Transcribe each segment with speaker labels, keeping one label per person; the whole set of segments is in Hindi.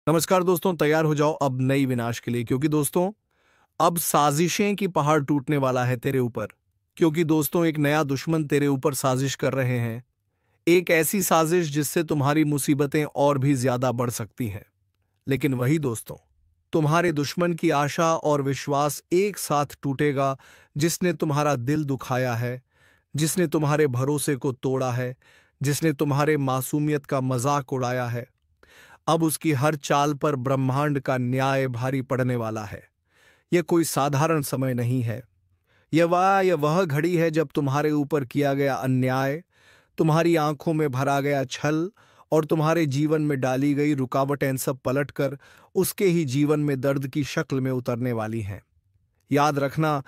Speaker 1: नमस्कार दोस्तों, तैयार हो जाओ अब नई विनाश के लिए, क्योंकि दोस्तों अब साजिशें की पहाड़ टूटने वाला है तेरे ऊपर। क्योंकि दोस्तों एक नया दुश्मन तेरे ऊपर साजिश कर रहे हैं। एक ऐसी साजिश जिससे तुम्हारी मुसीबतें और भी ज्यादा बढ़ सकती हैं। लेकिन वही दोस्तों, तुम्हारे दुश्मन की आशा और विश्वास एक साथ टूटेगा। जिसने तुम्हारा दिल दुखाया है, जिसने तुम्हारे भरोसे को तोड़ा है, जिसने तुम्हारे मासूमियत का मजाक उड़ाया है, अब उसकी हर चाल पर ब्रह्मांड का न्याय भारी पड़ने वाला है। यह कोई साधारण समय नहीं है। यह वह घड़ी है जब तुम्हारे ऊपर किया गया अन्याय, तुम्हारी आंखों में भरा गया छल और तुम्हारे जीवन में डाली गई रुकावटें सब पलटकर उसके ही जीवन में दर्द की शक्ल में उतरने वाली हैं। याद रखना,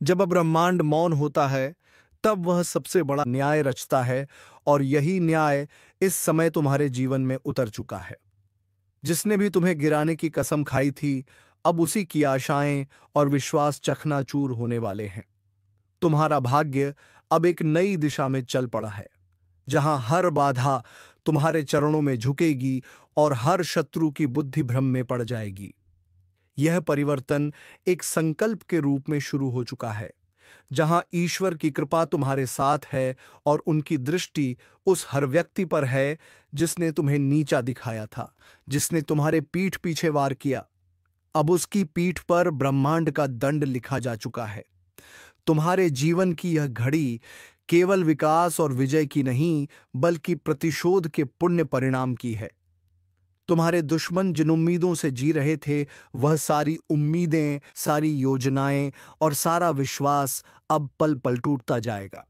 Speaker 1: जब ब्रह्मांड मौन होता है तब वह सबसे बड़ा न्याय रचता है, और यही न्याय इस समय तुम्हारे जीवन में उतर चुका है। जिसने भी तुम्हें गिराने की कसम खाई थी, अब उसी की आशाएं और विश्वास चकनाचूर होने वाले हैं। तुम्हारा भाग्य अब एक नई दिशा में चल पड़ा है, जहां हर बाधा तुम्हारे चरणों में झुकेगी और हर शत्रु की बुद्धि भ्रम में पड़ जाएगी। यह परिवर्तन एक संकल्प के रूप में शुरू हो चुका है, जहां ईश्वर की कृपा तुम्हारे साथ है और उनकी दृष्टि उस हर व्यक्ति पर है जिसने तुम्हें नीचा दिखाया था, जिसने तुम्हारे पीठ पीछे वार किया। अब उसकी पीठ पर ब्रह्मांड का दंड लिखा जा चुका है। तुम्हारे जीवन की यह घड़ी केवल विकास और विजय की नहीं, बल्कि प्रतिशोध के पुण्य परिणाम की है। तुम्हारे दुश्मन जिन उम्मीदों से जी रहे थे, वह सारी उम्मीदें, सारी योजनाएं और सारा विश्वास अब पल पल टूटता जाएगा।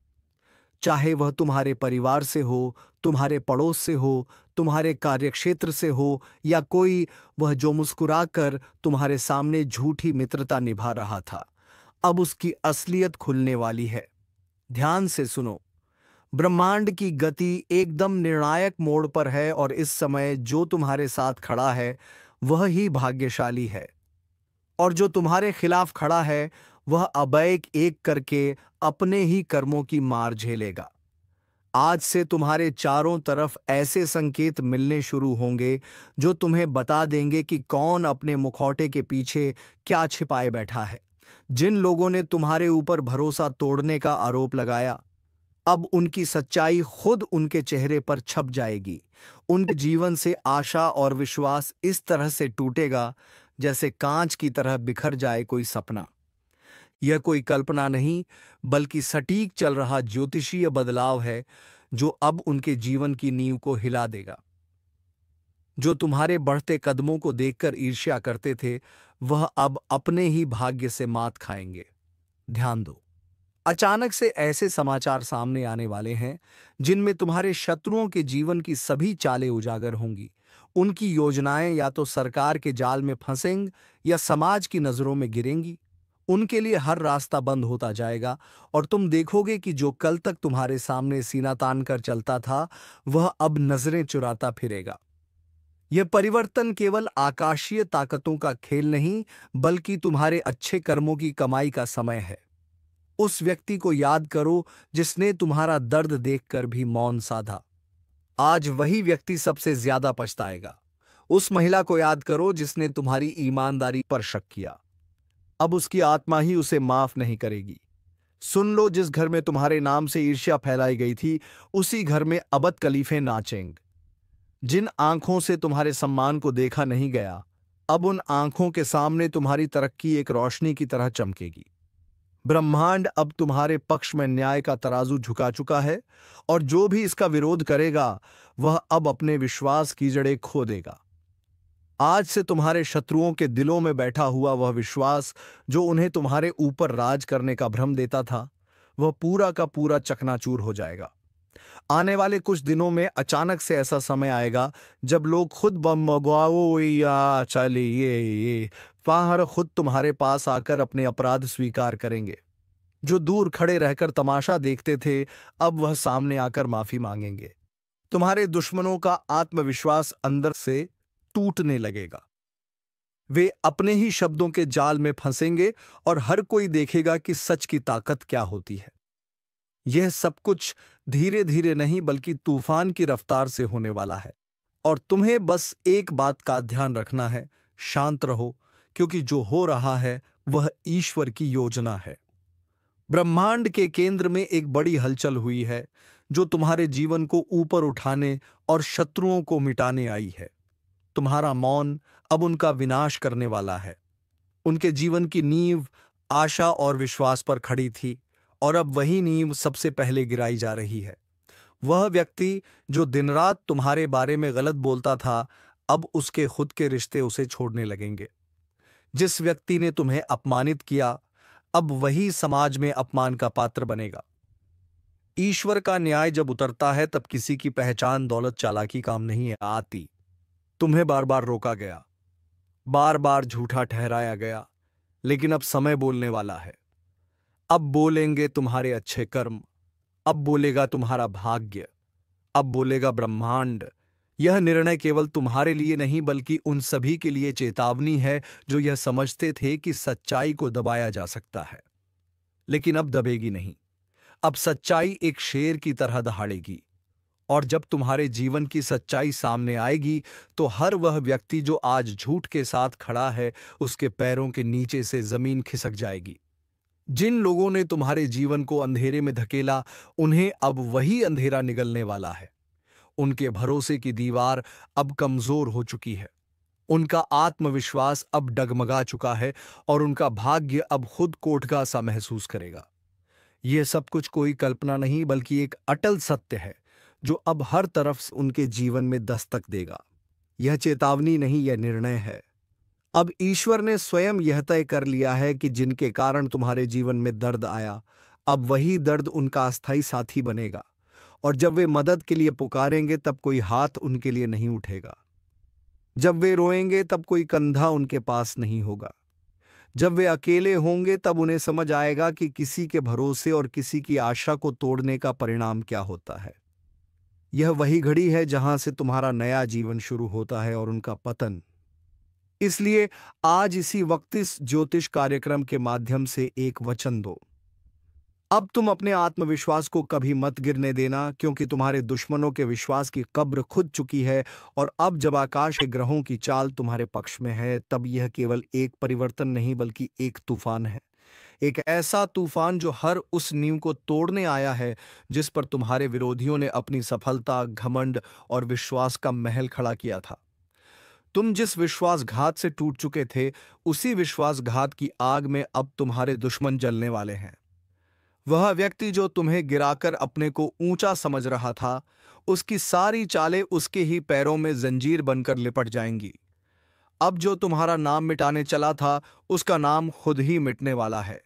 Speaker 1: चाहे वह तुम्हारे परिवार से हो, तुम्हारे पड़ोस से हो, तुम्हारे कार्यक्षेत्र से हो, या कोई वह जो मुस्कुराकर तुम्हारे सामने झूठी मित्रता निभा रहा था, अब उसकी असलियत खुलने वाली है। ध्यान से सुनो, ब्रह्मांड की गति एकदम निर्णायक मोड़ पर है, और इस समय जो तुम्हारे साथ खड़ा है वह ही भाग्यशाली है, और जो तुम्हारे खिलाफ खड़ा है वह अब एक एक करके अपने ही कर्मों की मार झेलेगा। आज से तुम्हारे चारों तरफ ऐसे संकेत मिलने शुरू होंगे जो तुम्हें बता देंगे कि कौन अपने मुखौटे के पीछे क्या छिपाए बैठा है। जिन लोगों ने तुम्हारे ऊपर भरोसा तोड़ने का आरोप लगाया, अब उनकी सच्चाई खुद उनके चेहरे पर छप जाएगी। उनके जीवन से आशा और विश्वास इस तरह से टूटेगा जैसे कांच की तरह बिखर जाए कोई सपना। यह कोई कल्पना नहीं, बल्कि सटीक चल रहा ज्योतिषीय बदलाव है जो अब उनके जीवन की नींव को हिला देगा। जो तुम्हारे बढ़ते कदमों को देखकर ईर्ष्या करते थे, वह अब अपने ही भाग्य से मात खाएंगे। ध्यान दो, अचानक से ऐसे समाचार सामने आने वाले हैं जिनमें तुम्हारे शत्रुओं के जीवन की सभी चालें उजागर होंगी। उनकी योजनाएं या तो सरकार के जाल में फंसेंगी या समाज की नजरों में गिरेंगी। उनके लिए हर रास्ता बंद होता जाएगा, और तुम देखोगे कि जो कल तक तुम्हारे सामने सीना तान कर चलता था, वह अब नजरें चुराता फिरेगा। यह परिवर्तन केवल आकाशीय ताकतों का खेल नहीं, बल्कि तुम्हारे अच्छे कर्मों की कमाई का समय है। उस व्यक्ति को याद करो जिसने तुम्हारा दर्द देखकर भी मौन साधा। आज वही व्यक्ति सबसे ज्यादा पछताएगा। उस महिला को याद करो जिसने तुम्हारी ईमानदारी पर शक किया, अब उसकी आत्मा ही उसे माफ नहीं करेगी। सुन लो, जिस घर में तुम्हारे नाम से ईर्ष्या फैलाई गई थी, उसी घर में अबद कलीफे नाचेंगे। जिन आंखों से तुम्हारे सम्मान को देखा नहीं गया, अब उन आंखों के सामने तुम्हारी तरक्की एक रोशनी की तरह चमकेगी। ब्रह्मांड अब तुम्हारे पक्ष में न्याय का तराजू झुका चुका है, और जो भी इसका विरोध करेगा वह अब अपने विश्वास की जड़ें खो देगा। आज से तुम्हारे शत्रुओं के दिलों में बैठा हुआ वह विश्वास जो उन्हें तुम्हारे ऊपर राज करने का भ्रम देता था, वह पूरा का पूरा चकनाचूर हो जाएगा। आने वाले कुछ दिनों में अचानक से ऐसा समय आएगा जब लोग खुद बमगवाओ या चलिए बाहर खुद तुम्हारे पास आकर अपने अपराध स्वीकार करेंगे। जो दूर खड़े रहकर तमाशा देखते थे, अब वह सामने आकर माफी मांगेंगे। तुम्हारे दुश्मनों का आत्मविश्वास अंदर से टूटने लगेगा। वे अपने ही शब्दों के जाल में फंसेंगे, और हर कोई देखेगा कि सच की ताकत क्या होती है। यह सब कुछ धीरे धीरे नहीं, बल्कि तूफान की रफ्तार से होने वाला है। और तुम्हें बस एक बात का ध्यान रखना है, शांत रहो, क्योंकि जो हो रहा है वह ईश्वर की योजना है। ब्रह्मांड के केंद्र में एक बड़ी हलचल हुई है जो तुम्हारे जीवन को ऊपर उठाने और शत्रुओं को मिटाने आई है। तुम्हारा मौन अब उनका विनाश करने वाला है। उनके जीवन की नींव आशा और विश्वास पर खड़ी थी और अब वही नींव सबसे पहले गिराई जा रही है। वह व्यक्ति जो दिन रात तुम्हारे बारे में गलत बोलता था, अब उसके खुद के रिश्ते उसे छोड़ने लगेंगे। जिस व्यक्ति ने तुम्हें अपमानित किया, अब वही समाज में अपमान का पात्र बनेगा। ईश्वर का न्याय जब उतरता है तब किसी की पहचान दौलत चालाकी काम नहीं आती। तुम्हें बार बार रोका गया, बार बार झूठा ठहराया गया, लेकिन अब समय बोलने वाला है। अब बोलेंगे तुम्हारे अच्छे कर्म, अब बोलेगा तुम्हारा भाग्य, अब बोलेगा ब्रह्मांड। यह निर्णय केवल तुम्हारे लिए नहीं बल्कि उन सभी के लिए चेतावनी है जो यह समझते थे कि सच्चाई को दबाया जा सकता है, लेकिन अब दबेगी नहीं। अब सच्चाई एक शेर की तरह दहाड़ेगी, और जब तुम्हारे जीवन की सच्चाई सामने आएगी तो हर वह व्यक्ति जो आज झूठ के साथ खड़ा है, उसके पैरों के नीचे से जमीन खिसक जाएगी। जिन लोगों ने तुम्हारे जीवन को अंधेरे में धकेला, उन्हें अब वही अंधेरा निगलने वाला है। उनके भरोसे की दीवार अब कमजोर हो चुकी है, उनका आत्मविश्वास अब डगमगा चुका है और उनका भाग्य अब खुद कोटगा सा महसूस करेगा। यह सब कुछ कोई कल्पना नहीं बल्कि एक अटल सत्य है जो अब हर तरफ उनके जीवन में दस्तक देगा। यह चेतावनी नहीं, यह निर्णय है। अब ईश्वर ने स्वयं यह तय कर लिया है कि जिनके कारण तुम्हारे जीवन में दर्द आया, अब वही दर्द उनका अस्थायी साथी बनेगा। और जब वे मदद के लिए पुकारेंगे तब कोई हाथ उनके लिए नहीं उठेगा। जब वे रोएंगे तब कोई कंधा उनके पास नहीं होगा। जब वे अकेले होंगे तब उन्हें समझ आएगा कि किसी के भरोसे और किसी की आशा को तोड़ने का परिणाम क्या होता है। यह वही घड़ी है जहां से तुम्हारा नया जीवन शुरू होता है और उनका पतन। इसलिए आज इसी वक्त इस ज्योतिष कार्यक्रम के माध्यम से एक वचन दो। अब तुम अपने आत्मविश्वास को कभी मत गिरने देना, क्योंकि तुम्हारे दुश्मनों के विश्वास की कब्र खुद चुकी है। और अब जब आकाश के ग्रहों की चाल तुम्हारे पक्ष में है, तब यह केवल एक परिवर्तन नहीं बल्कि एक तूफान है। एक ऐसा तूफान जो हर उस नींव को तोड़ने आया है जिस पर तुम्हारे विरोधियों ने अपनी सफलता, घमंड और विश्वास का महल खड़ा किया था। तुम जिस विश्वासघात से टूट चुके थे, उसी विश्वासघात की आग में अब तुम्हारे दुश्मन जलने वाले हैं। वह व्यक्ति जो तुम्हें गिराकर अपने को ऊंचा समझ रहा था, उसकी सारी चालें उसके ही पैरों में जंजीर बनकर लिपट जाएंगी। अब जो तुम्हारा नाम मिटाने चला था, उसका नाम खुद ही मिटने वाला है।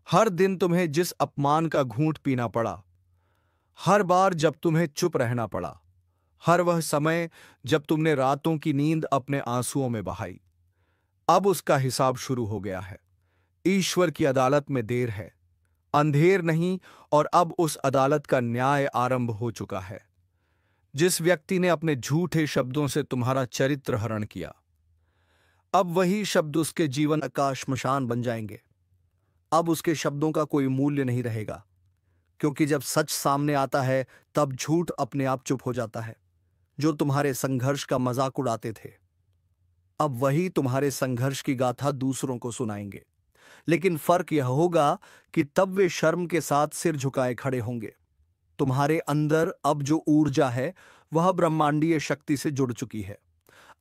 Speaker 1: हर दिन तुम्हें जिस अपमान का घूंट पीना पड़ा, हर बार जब तुम्हें चुप रहना पड़ा, हर वह समय जब तुमने रातों की नींद अपने आंसुओं में बहाई, अब उसका हिसाब शुरू हो गया है। ईश्वर की अदालत में देर है, अंधेर नहीं, और अब उस अदालत का न्याय आरंभ हो चुका है। जिस व्यक्ति ने अपने झूठे शब्दों से तुम्हारा चरित्र हरण किया, अब वही शब्द उसके जीवन का श्मशान बन जाएंगे। अब उसके शब्दों का कोई मूल्य नहीं रहेगा, क्योंकि जब सच सामने आता है तब झूठ अपने आप चुप हो जाता है। जो तुम्हारे संघर्ष का मजाक उड़ाते थे, अब वही तुम्हारे संघर्ष की गाथा दूसरों को सुनाएंगे। लेकिन फर्क यह होगा कि तब वे शर्म के साथ सिर झुकाए खड़े होंगे। तुम्हारे अंदर अब जो ऊर्जा है वह ब्रह्मांडीय शक्ति से जुड़ चुकी है।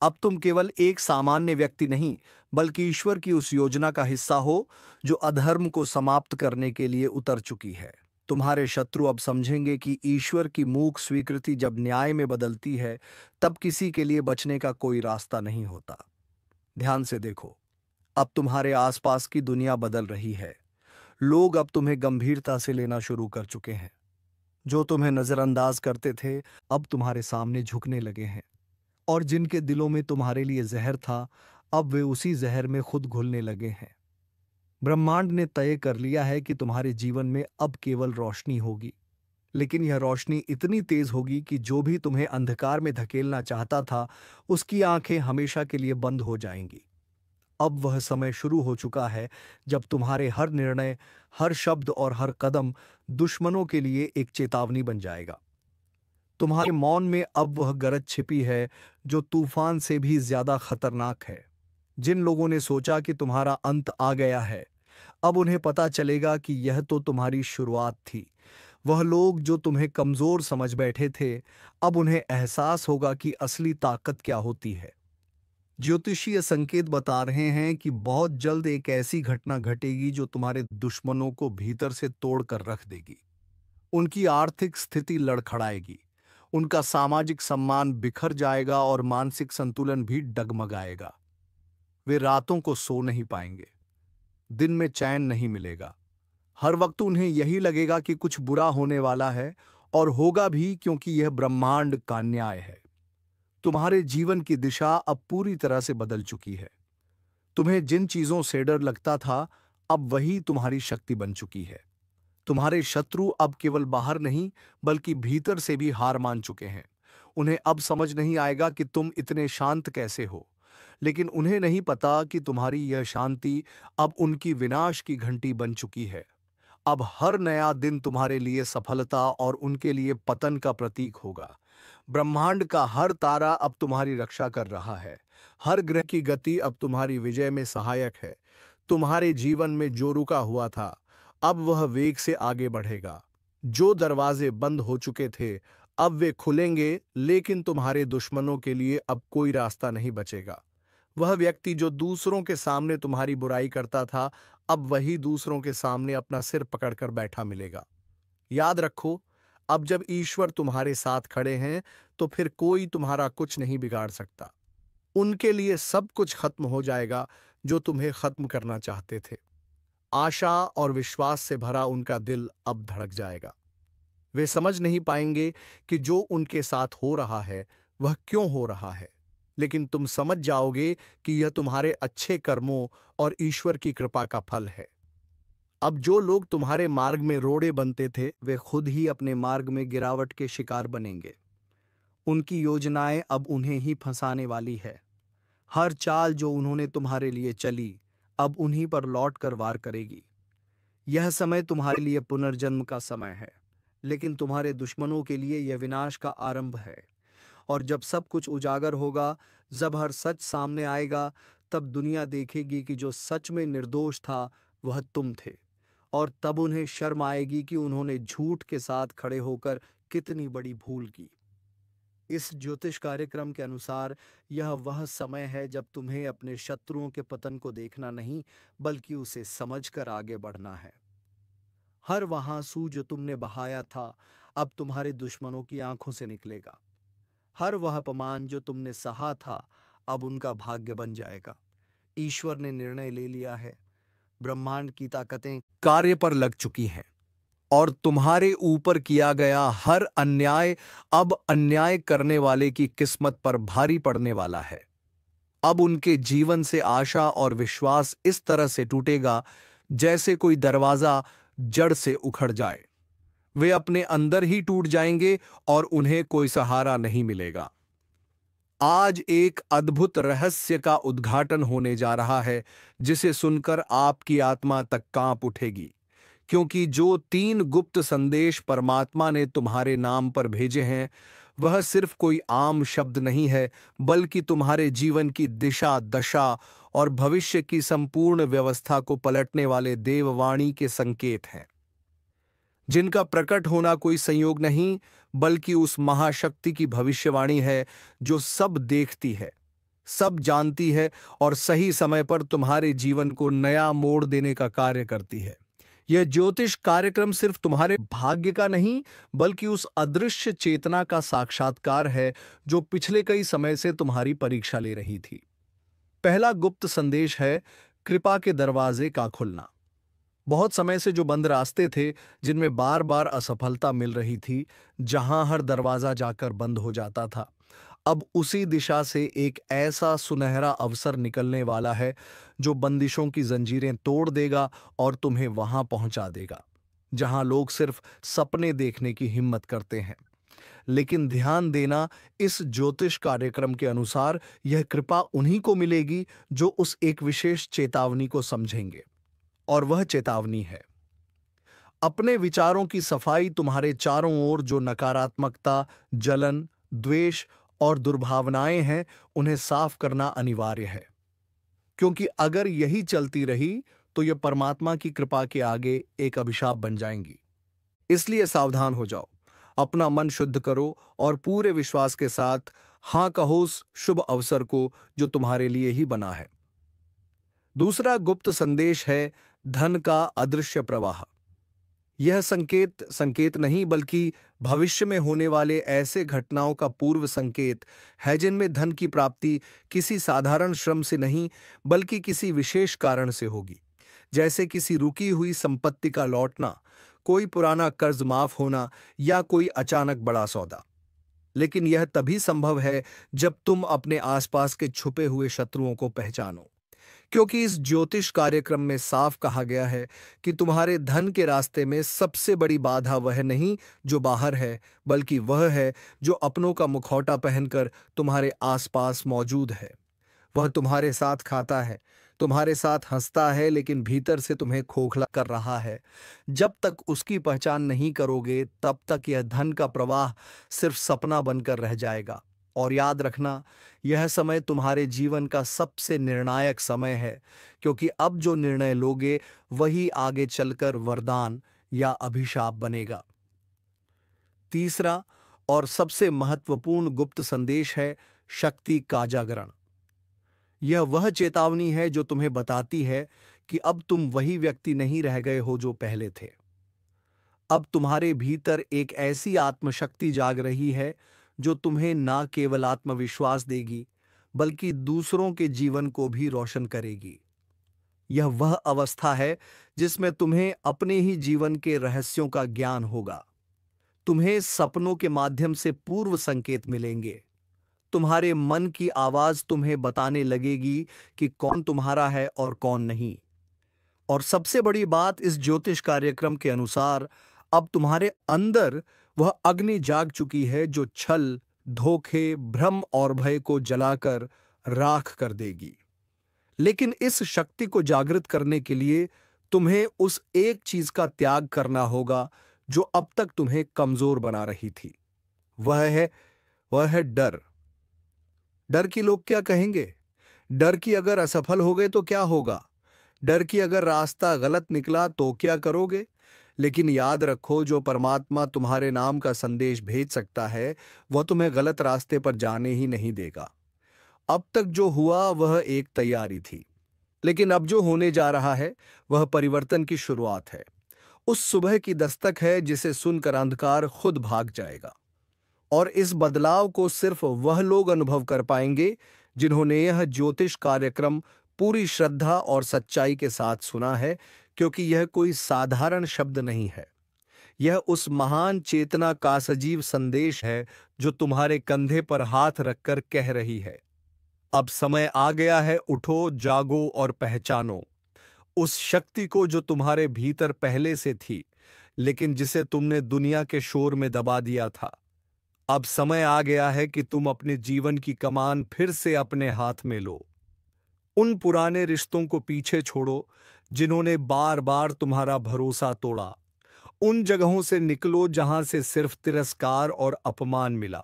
Speaker 1: अब तुम केवल एक सामान्य व्यक्ति नहीं बल्कि ईश्वर की उस योजना का हिस्सा हो जो अधर्म को समाप्त करने के लिए उतर चुकी है। तुम्हारे शत्रु अब समझेंगे कि ईश्वर की मूक स्वीकृति जब न्याय में बदलती है, तब किसी के लिए बचने का कोई रास्ता नहीं होता। ध्यान से देखो, अब तुम्हारे आसपास की दुनिया बदल रही है। लोग अब तुम्हें गंभीरता से लेना शुरू कर चुके हैं। जो तुम्हें नजरअंदाज करते थे, अब तुम्हारे सामने झुकने लगे हैं। और जिनके दिलों में तुम्हारे लिए जहर था, अब वे उसी जहर में खुद घुलने लगे हैं। ब्रह्मांड ने तय कर लिया है कि तुम्हारे जीवन में अब केवल रोशनी होगी, लेकिन यह रोशनी इतनी तेज होगी कि जो भी तुम्हें अंधकार में धकेलना चाहता था, उसकी आंखें हमेशा के लिए बंद हो जाएंगी। अब वह समय शुरू हो चुका है जब तुम्हारे हर निर्णय, हर शब्द और हर कदम दुश्मनों के लिए एक चेतावनी बन जाएगा। तुम्हारे मौन में अब वह गरज छिपी है जो तूफान से भी ज्यादा खतरनाक है। जिन लोगों ने सोचा कि तुम्हारा अंत आ गया है, अब उन्हें पता चलेगा कि यह तो तुम्हारी शुरुआत थी। वह लोग जो तुम्हें कमजोर समझ बैठे थे, अब उन्हें एहसास होगा कि असली ताकत क्या होती है। ज्योतिषीय संकेत बता रहे हैं कि बहुत जल्द एक ऐसी घटना घटेगी जो तुम्हारे दुश्मनों को भीतर से तोड़ कर रख देगी। उनकी आर्थिक स्थिति लड़खड़ाएगी, उनका सामाजिक सम्मान बिखर जाएगा और मानसिक संतुलन भी डगमगाएगा। वे रातों को सो नहीं पाएंगे, दिन में चैन नहीं मिलेगा। हर वक्त उन्हें यही लगेगा कि कुछ बुरा होने वाला है, और होगा भी, क्योंकि यह ब्रह्मांड का न्याय है। तुम्हारे जीवन की दिशा अब पूरी तरह से बदल चुकी है। तुम्हें जिन चीजों से डर लगता था, अब वही तुम्हारी शक्ति बन चुकी है। तुम्हारे शत्रु अब केवल बाहर नहीं बल्कि भीतर से भी हार मान चुके हैं। उन्हें अब समझ नहीं आएगा कि तुम इतने शांत कैसे हो, लेकिन उन्हें नहीं पता कि तुम्हारी यह शांति अब उनकी विनाश की घंटी बन चुकी है। अब हर नया दिन तुम्हारे लिए सफलता और उनके लिए पतन का प्रतीक होगा। ब्रह्मांड का हर तारा अब तुम्हारी रक्षा कर रहा है। हर ग्रह की गति अब तुम्हारी विजय में सहायक है। तुम्हारे जीवन में जो रुका हुआ था, अब वह वेग से आगे बढ़ेगा। जो दरवाजे बंद हो चुके थे, अब वे खुलेंगे, लेकिन तुम्हारे दुश्मनों के लिए अब कोई रास्ता नहीं बचेगा। वह व्यक्ति जो दूसरों के सामने तुम्हारी बुराई करता था, अब वही दूसरों के सामने अपना सिर पकड़कर बैठा मिलेगा। याद रखो, अब जब ईश्वर तुम्हारे साथ खड़े हैं, तो फिर कोई तुम्हारा कुछ नहीं बिगाड़ सकता। उनके लिए सब कुछ खत्म हो जाएगा जो तुम्हें खत्म करना चाहते थे। आशा और विश्वास से भरा उनका दिल अब धड़क जाएगा। वे समझ नहीं पाएंगे कि जो उनके साथ हो रहा है वह क्यों हो रहा है, लेकिन तुम समझ जाओगे कि यह तुम्हारे अच्छे कर्मों और ईश्वर की कृपा का फल है। अब जो लोग तुम्हारे मार्ग में रोड़े बनते थे, वे खुद ही अपने मार्ग में गिरावट के शिकार बनेंगे। उनकी योजनाएं अब उन्हें ही फंसाने वाली है। हर चाल जो उन्होंने तुम्हारे लिए चली, अब उन्हीं पर लौट कर वार करेगी। यह समय तुम्हारे लिए पुनर्जन्म का समय है, लेकिन तुम्हारे दुश्मनों के लिए यह विनाश का आरंभ है। और जब सब कुछ उजागर होगा, जब हर सच सामने आएगा, तब दुनिया देखेगी कि जो सच में निर्दोष था वह तुम थे। और तब उन्हें शर्म आएगी कि उन्होंने झूठ के साथ खड़े होकर कितनी बड़ी भूल की। इस ज्योतिष कार्यक्रम के अनुसार यह वह समय है जब तुम्हें अपने शत्रुओं के पतन को देखना नहीं, बल्कि उसे समझकर आगे बढ़ना है। हर वह आंसू जो तुमने बहाया था, अब तुम्हारे दुश्मनों की आंखों से निकलेगा। हर वह अपमान जो तुमने सहा था, अब उनका भाग्य बन जाएगा। ईश्वर ने निर्णय ले लिया है। ब्रह्मांड की ताकतें कार्य पर लग चुकी हैं, और तुम्हारे ऊपर किया गया हर अन्याय अब अन्याय करने वाले की किस्मत पर भारी पड़ने वाला है। अब उनके जीवन से आशा और विश्वास इस तरह से टूटेगा जैसे कोई दरवाजा जड़ से उखड़ जाए। वे अपने अंदर ही टूट जाएंगे और उन्हें कोई सहारा नहीं मिलेगा। आज एक अद्भुत रहस्य का उद्घाटन होने जा रहा है, जिसे सुनकर आपकी आत्मा तक कांप उठेगी, क्योंकि जो 3 गुप्त संदेश परमात्मा ने तुम्हारे नाम पर भेजे हैं, वह सिर्फ कोई आम शब्द नहीं है, बल्कि तुम्हारे जीवन की दिशा, दशा और भविष्य की संपूर्ण व्यवस्था को पलटने वाले देववाणी के संकेत हैं, जिनका प्रकट होना कोई संयोग नहीं, बल्कि उस महाशक्ति की भविष्यवाणी है जो सब देखती है, सब जानती है और सही समय पर तुम्हारे जीवन को नया मोड़ देने का कार्य करती है। यह ज्योतिष कार्यक्रम सिर्फ तुम्हारे भाग्य का नहीं, बल्कि उस अदृश्य चेतना का साक्षात्कार है जो पिछले कई समय से तुम्हारी परीक्षा ले रही थी। पहला गुप्त संदेश है कृपा के दरवाजे का खुलना। बहुत समय से जो बंद रास्ते थे, जिनमें बार बार असफलता मिल रही थी, जहां हर दरवाजा जाकर बंद हो जाता था, अब उसी दिशा से एक ऐसा सुनहरा अवसर निकलने वाला है जो बंदिशों की जंजीरें तोड़ देगा और तुम्हें वहां पहुंचा देगा जहां लोग सिर्फ सपने देखने की हिम्मत करते हैं। लेकिन ध्यान देना, इस ज्योतिष कार्यक्रम के अनुसार यह कृपा उन्हीं को मिलेगी जो उस एक विशेष चेतावनी को समझेंगे। और वह चेतावनी है, अपने विचारों की सफाई, तुम्हारे चारों ओर जो नकारात्मकता, जलन, द्वेष और दुर्भावनाएं हैं, उन्हें साफ करना अनिवार्य है। क्योंकि अगर यही चलती रही तो ये परमात्मा की कृपा के आगे एक अभिशाप बन जाएंगी। इसलिए सावधान हो जाओ, अपना मन शुद्ध करो और पूरे विश्वास के साथ हां कहो उस शुभ अवसर को जो तुम्हारे लिए ही बना है। दूसरा गुप्त संदेश है धन का अदृश्य प्रवाह। यह संकेत संकेत नहीं बल्कि भविष्य में होने वाले ऐसे घटनाओं का पूर्व संकेत है जिनमें धन की प्राप्ति किसी साधारण श्रम से नहीं बल्कि किसी विशेष कारण से होगी। जैसे किसी रुकी हुई संपत्ति का लौटना, कोई पुराना कर्ज माफ होना या कोई अचानक बड़ा सौदा। लेकिन यह तभी संभव है जब तुम अपने आसपास के छुपे हुए शत्रुओं को पहचानो। क्योंकि इस ज्योतिष कार्यक्रम में साफ कहा गया है कि तुम्हारे धन के रास्ते में सबसे बड़ी बाधा वह नहीं जो बाहर है, बल्कि वह है जो अपनों का मुखौटा पहनकर तुम्हारे आसपास मौजूद है। वह तुम्हारे साथ खाता है, तुम्हारे साथ हंसता है, लेकिन भीतर से तुम्हें खोखला कर रहा है। जब तक उसकी पहचान नहीं करोगे, तब तक यह धन का प्रवाह सिर्फ सपना बनकर रह जाएगा। और याद रखना, यह समय तुम्हारे जीवन का सबसे निर्णायक समय है, क्योंकि अब जो निर्णय लोगे वही आगे चलकर वरदान या अभिशाप बनेगा। तीसरा और सबसे महत्वपूर्ण गुप्त संदेश है शक्ति का जागरण। यह वह चेतावनी है जो तुम्हें बताती है कि अब तुम वही व्यक्ति नहीं रह गए हो जो पहले थे। अब तुम्हारे भीतर एक ऐसी आत्मशक्ति जाग रही है जो तुम्हें ना केवल आत्मविश्वास देगी बल्कि दूसरों के जीवन को भी रोशन करेगी। यह वह अवस्था है जिसमें तुम्हें अपने ही जीवन के रहस्यों का ज्ञान होगा। तुम्हें सपनों के माध्यम से पूर्व संकेत मिलेंगे। तुम्हारे मन की आवाज तुम्हें बताने लगेगी कि कौन तुम्हारा है और कौन नहीं। और सबसे बड़ी बात, इस ज्योतिष कार्यक्रम के अनुसार अब तुम्हारे अंदर वह अग्नि जाग चुकी है जो छल, धोखे, भ्रम और भय को जलाकर राख कर देगी। लेकिन इस शक्ति को जागृत करने के लिए तुम्हें उस एक चीज का त्याग करना होगा जो अब तक तुम्हें कमजोर बना रही थी। वह है डर। डर की लोग क्या कहेंगे? डर की अगर असफल हो गए तो क्या होगा? डर की अगर रास्ता गलत निकला तो क्या करोगे? लेकिन याद रखो, जो परमात्मा तुम्हारे नाम का संदेश भेज सकता है वह तुम्हें गलत रास्ते पर जाने ही नहीं देगा। अब तक जो हुआ वह एक तैयारी थी, लेकिन अब जो होने जा रहा है वह परिवर्तन की शुरुआत है। उस सुबह की दस्तक है जिसे सुनकर अंधकार खुद भाग जाएगा। और इस बदलाव को सिर्फ वह लोग अनुभव कर पाएंगे जिन्होंने यह ज्योतिष कार्यक्रम पूरी श्रद्धा और सच्चाई के साथ सुना है, क्योंकि यह कोई साधारण शब्द नहीं है। यह उस महान चेतना का सजीव संदेश है जो तुम्हारे कंधे पर हाथ रखकर कह रही है, अब समय आ गया है, उठो, जागो और पहचानो उस शक्ति को जो तुम्हारे भीतर पहले से थी, लेकिन जिसे तुमने दुनिया के शोर में दबा दिया था। अब समय आ गया है कि तुम अपने जीवन की कमान फिर से अपने हाथ में लो। उन पुराने रिश्तों को पीछे छोड़ो जिन्होंने बार बार तुम्हारा भरोसा तोड़ा। उन जगहों से निकलो जहां से सिर्फ तिरस्कार और अपमान मिला।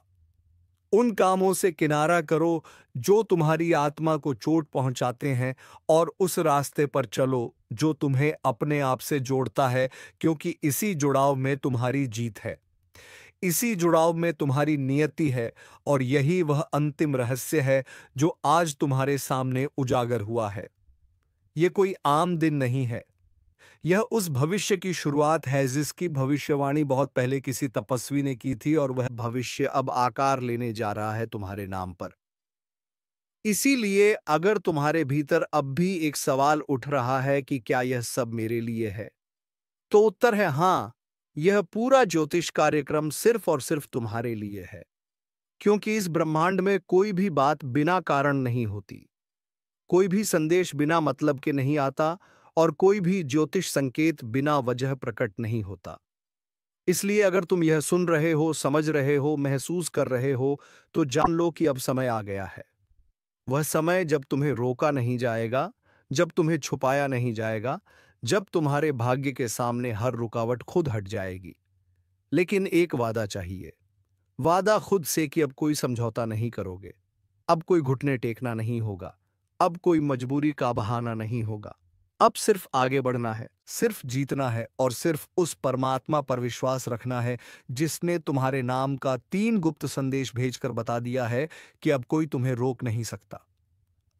Speaker 1: उन कामों से किनारा करो जो तुम्हारी आत्मा को चोट पहुंचाते हैं, और उस रास्ते पर चलो जो तुम्हें अपने आप से जोड़ता है, क्योंकि इसी जुड़ाव में तुम्हारी जीत है। इसी जुड़ाव में तुम्हारी नियति है, और यही वह अंतिम रहस्य है जो आज तुम्हारे सामने उजागर हुआ है। यह कोई आम दिन नहीं है, यह उस भविष्य की शुरुआत है जिसकी भविष्यवाणी बहुत पहले किसी तपस्वी ने की थी, और वह भविष्य अब आकार लेने जा रहा है तुम्हारे नाम पर। इसीलिए अगर तुम्हारे भीतर अब भी एक सवाल उठ रहा है कि क्या यह सब मेरे लिए है, तो उत्तर है हाँ, यह पूरा ज्योतिष कार्यक्रम सिर्फ और सिर्फ तुम्हारे लिए है। क्योंकि इस ब्रह्मांड में कोई भी बात बिना कारण नहीं होती, कोई भी संदेश बिना मतलब के नहीं आता, और कोई भी ज्योतिष संकेत बिना वजह प्रकट नहीं होता। इसलिए अगर तुम यह सुन रहे हो, समझ रहे हो, महसूस कर रहे हो, तो जान लो कि अब समय आ गया है। वह समय जब तुम्हें रोका नहीं जाएगा, जब तुम्हें छुपाया नहीं जाएगा, जब तुम्हारे भाग्य के सामने हर रुकावट खुद हट जाएगी। लेकिन एक वादा चाहिए, वादा खुद से कि अब कोई समझौता नहीं करोगे, अब कोई घुटने टेकना नहीं होगा, अब कोई मजबूरी का बहाना नहीं होगा। अब सिर्फ आगे बढ़ना है, सिर्फ जीतना है और सिर्फ उस परमात्मा पर विश्वास रखना है जिसने तुम्हारे नाम का 3 गुप्त संदेश भेजकर बता दिया है कि अब कोई तुम्हें रोक नहीं सकता,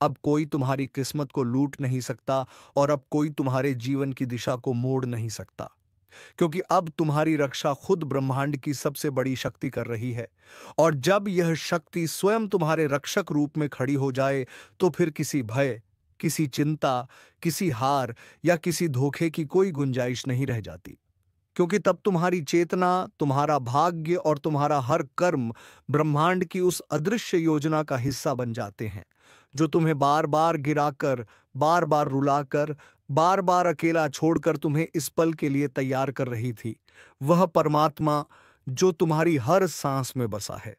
Speaker 1: अब कोई तुम्हारी किस्मत को लूट नहीं सकता और अब कोई तुम्हारे जीवन की दिशा को मोड़ नहीं सकता। क्योंकि अब तुम्हारी रक्षा खुद ब्रह्मांड की सबसे बड़ी शक्ति कर रही है। और जब यह शक्ति स्वयं तुम्हारे रक्षक रूप में खड़ी हो जाए तो फिर किसी भय, किसी चिंता, किसी हार या किसी धोखे की कोई गुंजाइश नहीं रह जाती। क्योंकि तब तुम्हारी चेतना, तुम्हारा भाग्य और तुम्हारा हर कर्म ब्रह्मांड की उस अदृश्य योजना का हिस्सा बन जाते हैं जो तुम्हें बार बार गिराकर, बार बार रुलाकर, बार बार अकेला छोड़कर तुम्हें इस पल के लिए तैयार कर रही थी। वह परमात्मा जो तुम्हारी हर सांस में बसा है,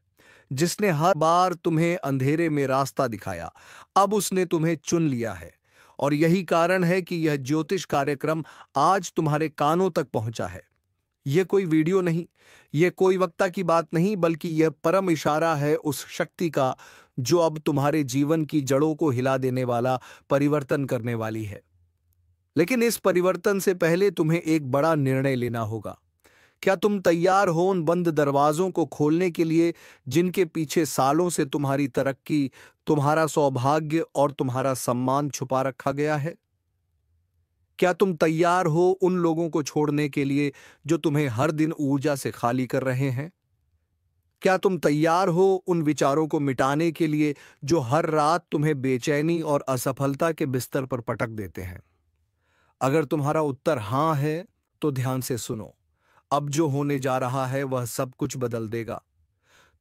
Speaker 1: जिसने हर बार तुम्हें अंधेरे में रास्ता दिखाया, अब उसने तुम्हें चुन लिया है। और यही कारण है कि यह ज्योतिष कार्यक्रम आज तुम्हारे कानों तक पहुंचा है। यह कोई वीडियो नहीं, यह कोई वक्ता की बात नहीं, बल्कि यह परम इशारा है उस शक्ति का जो अब तुम्हारे जीवन की जड़ों को हिला देने वाला परिवर्तन करने वाली है। लेकिन इस परिवर्तन से पहले तुम्हें एक बड़ा निर्णय लेना होगा। क्या तुम तैयार हो उन बंद दरवाजों को खोलने के लिए जिनके पीछे सालों से तुम्हारी तरक्की, तुम्हारा सौभाग्य और तुम्हारा सम्मान छुपा रखा गया है? क्या तुम तैयार हो उन लोगों को छोड़ने के लिए जो तुम्हें हर दिन ऊर्जा से खाली कर रहे हैं? क्या तुम तैयार हो उन विचारों को मिटाने के लिए जो हर रात तुम्हें बेचैनी और असफलता के बिस्तर पर पटक देते हैं? अगर तुम्हारा उत्तर हां है तो ध्यान से सुनो। अब जो होने जा रहा है वह सब कुछ बदल देगा।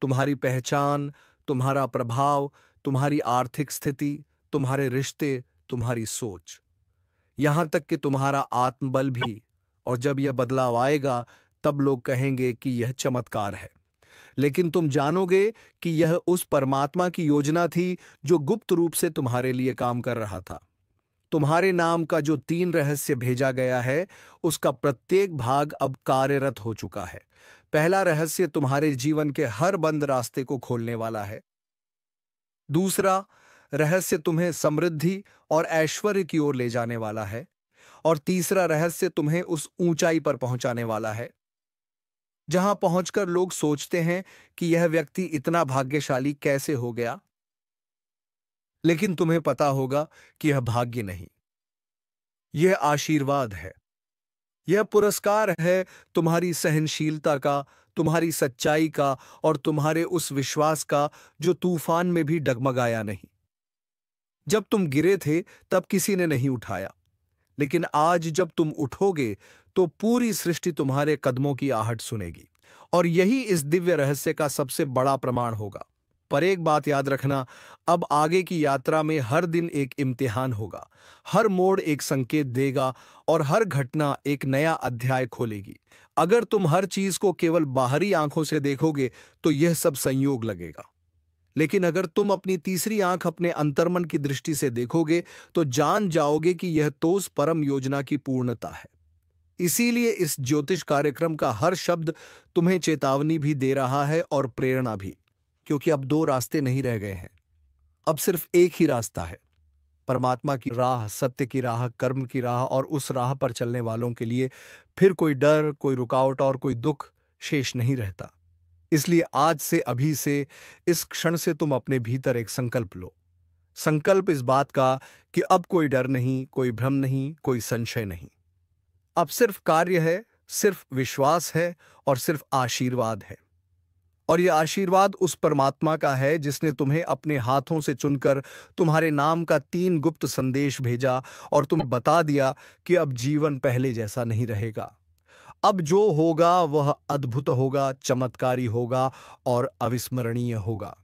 Speaker 1: तुम्हारी पहचान, तुम्हारा प्रभाव, तुम्हारी आर्थिक स्थिति, तुम्हारे रिश्ते, तुम्हारी सोच, यहां तक कि तुम्हारा आत्मबल भी। और जब यह बदलाव आएगा तब लोग कहेंगे कि यह चमत्कार है। लेकिन तुम जानोगे कि यह उस परमात्मा की योजना थी जो गुप्त रूप से तुम्हारे लिए काम कर रहा था। तुम्हारे नाम का जो 3 रहस्य भेजा गया है उसका प्रत्येक भाग अब कार्यरत हो चुका है। पहला रहस्य तुम्हारे जीवन के हर बंद रास्ते को खोलने वाला है। दूसरा रहस्य तुम्हें समृद्धि और ऐश्वर्य की ओर ले जाने वाला है। और तीसरा रहस्य तुम्हें उस ऊंचाई पर पहुंचाने वाला है जहां पहुंचकर लोग सोचते हैं कि यह व्यक्ति इतना भाग्यशाली कैसे हो गया। लेकिन तुम्हें पता होगा कि यह भाग्य नहीं, यह आशीर्वाद है। यह पुरस्कार है तुम्हारी सहनशीलता का, तुम्हारी सच्चाई का और तुम्हारे उस विश्वास का जो तूफान में भी डगमगाया नहीं। जब तुम गिरे थे तब किसी ने नहीं उठाया, लेकिन आज जब तुम उठोगे तो पूरी सृष्टि तुम्हारे कदमों की आहट सुनेगी। और यही इस दिव्य रहस्य का सबसे बड़ा प्रमाण होगा। पर एक बात याद रखना, अब आगे की यात्रा में हर दिन एक इम्तिहान होगा, हर मोड़ एक संकेत देगा और हर घटना एक नया अध्याय खोलेगी। अगर तुम हर चीज को केवल बाहरी आंखों से देखोगे तो यह सब संयोग लगेगा। लेकिन अगर तुम अपनी तीसरी आंख, अपने अंतर्मन की दृष्टि से देखोगे तो जान जाओगे कि यह तो उस परम योजना की पूर्णता है। इसीलिए इस ज्योतिष कार्यक्रम का हर शब्द तुम्हें चेतावनी भी दे रहा है और प्रेरणा भी। क्योंकि अब 2 रास्ते नहीं रह गए हैं, अब सिर्फ एक ही रास्ता है। परमात्मा की राह, सत्य की राह, कर्म की राह। और उस राह पर चलने वालों के लिए फिर कोई डर, कोई रुकावट और कोई दुख शेष नहीं रहता। इसलिए आज से, अभी से, इस क्षण से तुम अपने भीतर एक संकल्प लो। संकल्प इस बात का कि अब कोई डर नहीं, कोई भ्रम नहीं, कोई संशय नहीं। अब सिर्फ कार्य है, सिर्फ विश्वास है और सिर्फ आशीर्वाद है। और यह आशीर्वाद उस परमात्मा का है जिसने तुम्हें अपने हाथों से चुनकर तुम्हारे नाम का 3 गुप्त संदेश भेजा और तुम्हें बता दिया कि अब जीवन पहले जैसा नहीं रहेगा। अब जो होगा वह अद्भुत होगा, चमत्कारी होगा और अविस्मरणीय होगा।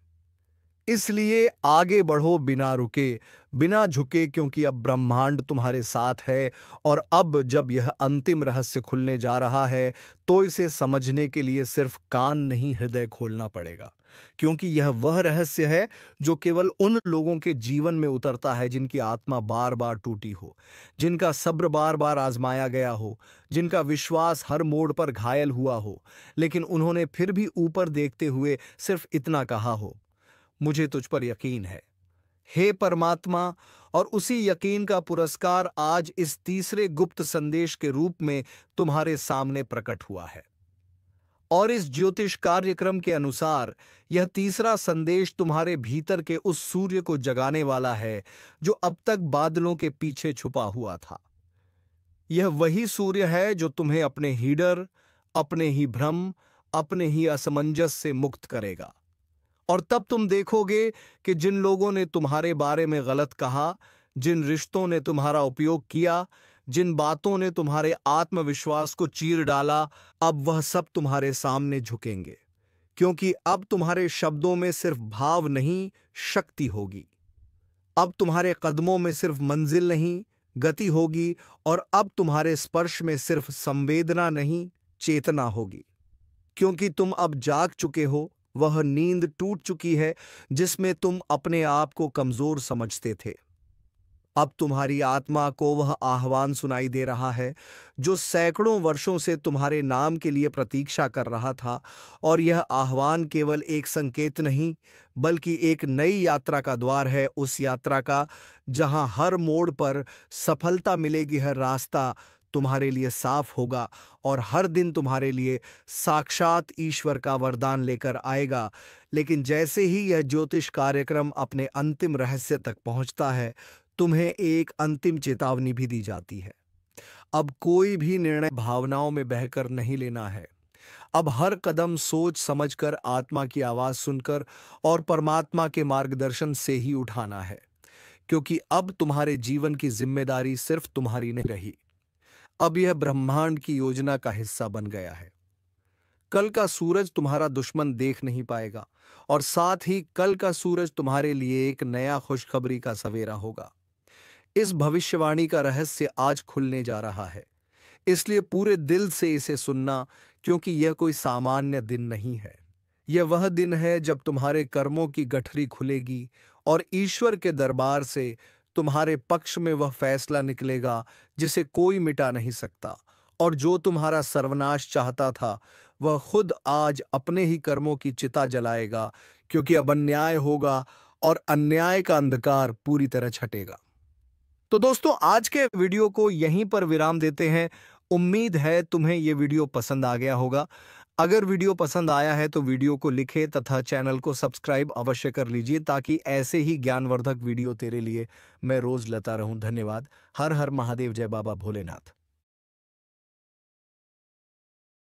Speaker 1: इसलिए आगे बढ़ो बिना रुके, बिना झुके, क्योंकि अब ब्रह्मांड तुम्हारे साथ है। और अब जब यह अंतिम रहस्य खुलने जा रहा है तो इसे समझने के लिए सिर्फ कान नहीं, हृदय खोलना पड़ेगा। क्योंकि यह वह रहस्य है जो केवल उन लोगों के जीवन में उतरता है जिनकी आत्मा बार बार टूटी हो, जिनका सब्र बार बार आजमाया गया हो, जिनका विश्वास हर मोड़ पर घायल हुआ हो, लेकिन उन्होंने फिर भी ऊपर देखते हुए सिर्फ इतना कहा हो, मुझे तुझ पर यकीन है। हे परमात्मा, और उसी यकीन का पुरस्कार आज इस तीसरे गुप्त संदेश के रूप में तुम्हारे सामने प्रकट हुआ है। और इस ज्योतिष कार्यक्रम के अनुसार यह तीसरा संदेश तुम्हारे भीतर के उस सूर्य को जगाने वाला है जो अब तक बादलों के पीछे छुपा हुआ था। यह वही सूर्य है जो तुम्हें अपने ही डर, अपने ही भ्रम, अपने ही असमंजस से मुक्त करेगा। और तब तुम देखोगे कि जिन लोगों ने तुम्हारे बारे में गलत कहा, जिन रिश्तों ने तुम्हारा उपयोग किया, जिन बातों ने तुम्हारे आत्मविश्वास को चीर डाला, अब वह सब तुम्हारे सामने झुकेंगे, क्योंकि अब तुम्हारे शब्दों में सिर्फ भाव नहीं, शक्ति होगी। अब तुम्हारे कदमों में सिर्फ मंजिल नहीं, गति होगी। और अब तुम्हारे स्पर्श में सिर्फ संवेदना नहीं, चेतना होगी। क्योंकि तुम अब जाग चुके हो, वह नींद टूट चुकी है जिसमें तुम अपने आप को कमजोर समझते थे। अब तुम्हारी आत्मा को वह आह्वान सुनाई दे रहा है जो सैकड़ों वर्षों से तुम्हारे नाम के लिए प्रतीक्षा कर रहा था। और यह आह्वान केवल एक संकेत नहीं, बल्कि एक नई यात्रा का द्वार है, उस यात्रा का जहां हर मोड़ पर सफलता मिलेगी, हर रास्ता तुम्हारे लिए साफ होगा और हर दिन तुम्हारे लिए साक्षात ईश्वर का वरदान लेकर आएगा। लेकिन जैसे ही यह ज्योतिष कार्यक्रम अपने अंतिम रहस्य तक पहुंचता है, तुम्हें एक अंतिम चेतावनी भी दी जाती है। अब कोई भी निर्णय भावनाओं में बहकर नहीं लेना है। अब हर कदम सोच समझकर, आत्मा की आवाज सुनकर और परमात्मा के मार्गदर्शन से ही उठाना है। क्योंकि अब तुम्हारे जीवन की जिम्मेदारी सिर्फ तुम्हारी नहीं रही, अब यह ब्रह्मांड की योजना का हिस्सा बन गया है। कल का सूरज तुम्हारा दुश्मन देख नहीं पाएगा, और साथ ही कल का सूरज तुम्हारे लिए एक नया खुशखबरी का सवेरा होगा। इस भविष्यवाणी का रहस्य आज खुलने जा रहा है, इसलिए पूरे दिल से इसे सुनना, क्योंकि यह कोई सामान्य दिन नहीं है। यह वह दिन है जब तुम्हारे कर्मों की गठरी खुलेगी और ईश्वर के दरबार से तुम्हारे पक्ष में वह फैसला निकलेगा जिसे कोई मिटा नहीं सकता। और जो तुम्हारा सर्वनाश चाहता था, वह खुद आज अपने ही कर्मों की चिता जलाएगा, क्योंकि अब अन्याय होगा और अन्याय का अंधकार पूरी तरह छटेगा। तो दोस्तों, आज के वीडियो को यहीं पर विराम देते हैं। उम्मीद है तुम्हें यह वीडियो पसंद आ गया होगा। अगर वीडियो पसंद आया है तो वीडियो को लिखें तथा चैनल को सब्सक्राइब अवश्य कर लीजिए, ताकि ऐसे ही ज्ञानवर्धक वीडियो तेरे लिए मैं रोज लाता रहूं। धन्यवाद। हर हर महादेव। जय बाबा भोलेनाथ।